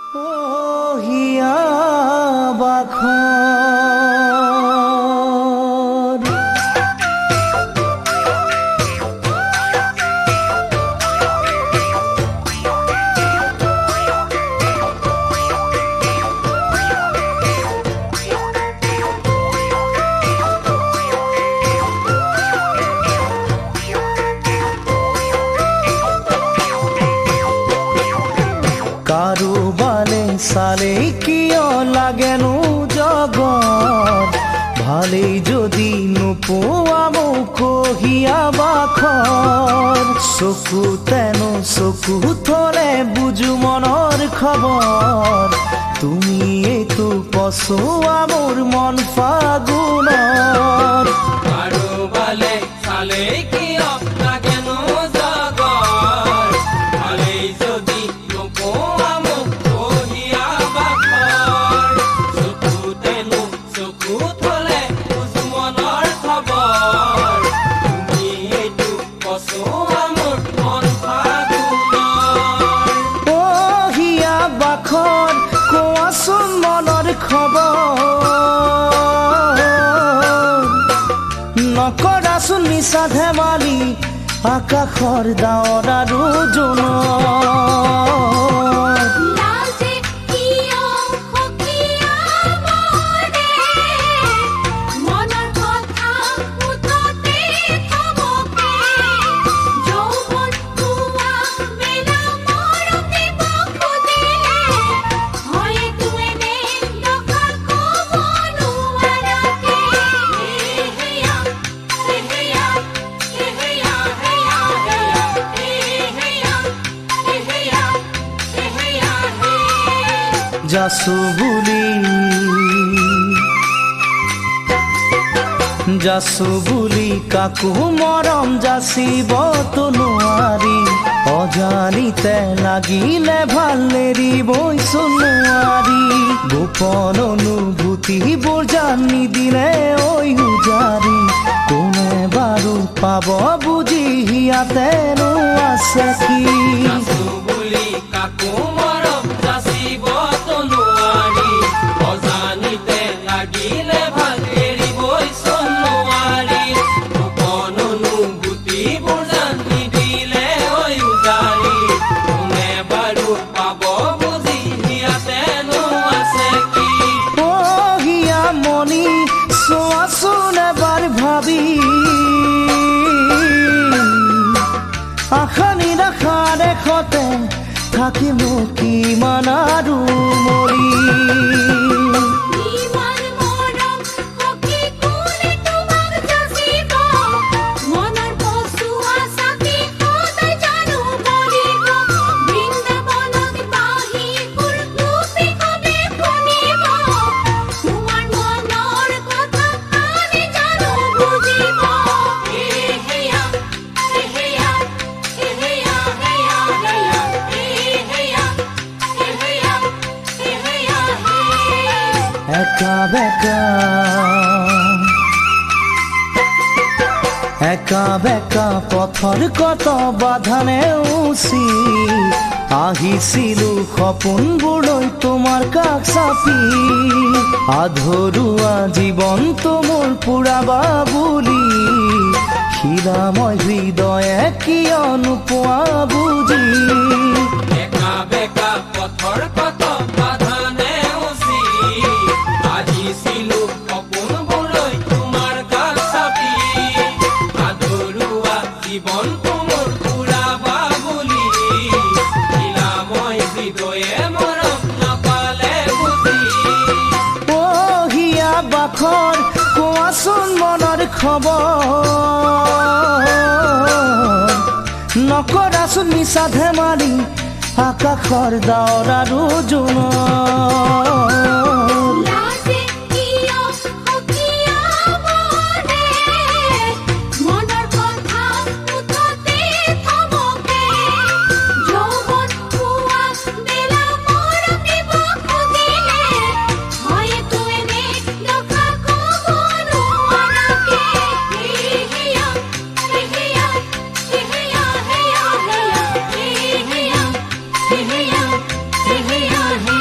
হিয়া বাখৰ কাৰোবালে চালে কিয় লাগেনো জগত ভালেই যদি নোপোৱা মোক হিয়া বাখৰ চকুতেনো চকু থলে বুজো মনৰ খবৰ তুমি এইটো পচোৱা মোৰ মন ফাগুনৰ কাৰোবালে চালে কিয় লাগেনো জগত ভালেই যদি নোপোৱা মোক হিয়া বাখৰ চকুতেনো চকু থলে বুজো মনৰ খবৰ তুমি এইটো পচোৱা মোৰ মন ফাগুনৰ অ হিয়া বাখৰ কোৱাচোন মনৰ খবৰ নকৰাচোন মিছা ধেমালি আকাশৰ ডাৱৰ আৰু জোনৰ লাজে কিয় সখিয়া মনে মনৰ কথা মুঠতে থবকে যৌৱন পোৱা বেলা মৰমে বখুদিলে হয়তো এনে কথা ক'ব নোৱাৰাকে হেয়া হেয়া হেয়া হেয়া যাচো বুলি কাকো মৰম যাচিবতো নোৱাৰি অজানিতে লাগিলে ভাল নেৰিবইচোন নোৱাৰি গোপন অনুভূতিবোৰ জানি দিলে ঐ উজাৰি কোনে বাৰু পাব বুজি হিয়াতেনো আছে কি যাচো বুলি কাকো মৰম যাচিবতো নোৱাৰি অজানিতে লাগিলে ভাল এৰিবইচোন নোৱাৰি গোপন অনুভূতিবোৰ জানি দিলে ঐ উজাৰি কোনে বাৰু পাব বুজি হিয়াতেনো আছে কি অ হিয়া মনি চোৱাচোন এবাৰ ভাবি আশা নিৰাশা দেশতে থাকিম কিমান আৰু মৰি ইমান মৰম সখি কোনে তোমাক যাচিব মনৰ পচোৱা চাকি সদায় জানো বলিব বৃন্দাবনত বাঁহী সুৰ গোপী কবে শুনিব তোমাৰ মনৰ কথা কানে জানো বুজিব হেয়া হেয়া হেয়া হেয়া একা বেকা পথৰ কত বাধা নেওচি আহিছিলো সপোনবোৰ তোমাৰ কাষ চাপি আধৰুৱা জীৱনটো মোৰ পুৰাবা বুলি শিলা মই হৃদয়ে কিয় নোপোৱা বুজি একা বেকা পথৰ কত বাধা নেওচি আহিছিলো সপোনবোৰলৈ তোমাৰ কাষ চাপি আধৰুৱা জীৱনটো মোৰ পুৰাবা বুলি শিলা মই হৃদয়ে মৰম নাপালে বুজি অ হিয়া বাখৰ কোৱাচোন মনৰ খবৰ নকৰাচোন মিছা ধেমালি আকাশৰ ডাৱৰ আৰু জোনৰ লাজে কিয় সখিয়া মনে মনৰ কথা মুঠতে থবকে যৌৱন পোৱা বেলা মৰমে বখুদিলে হয়তো এনে কথা ক'ব নোৱাৰাকে হেয়া হেয়া হেয়া হেয়া হেয়া হেয়া হেয়া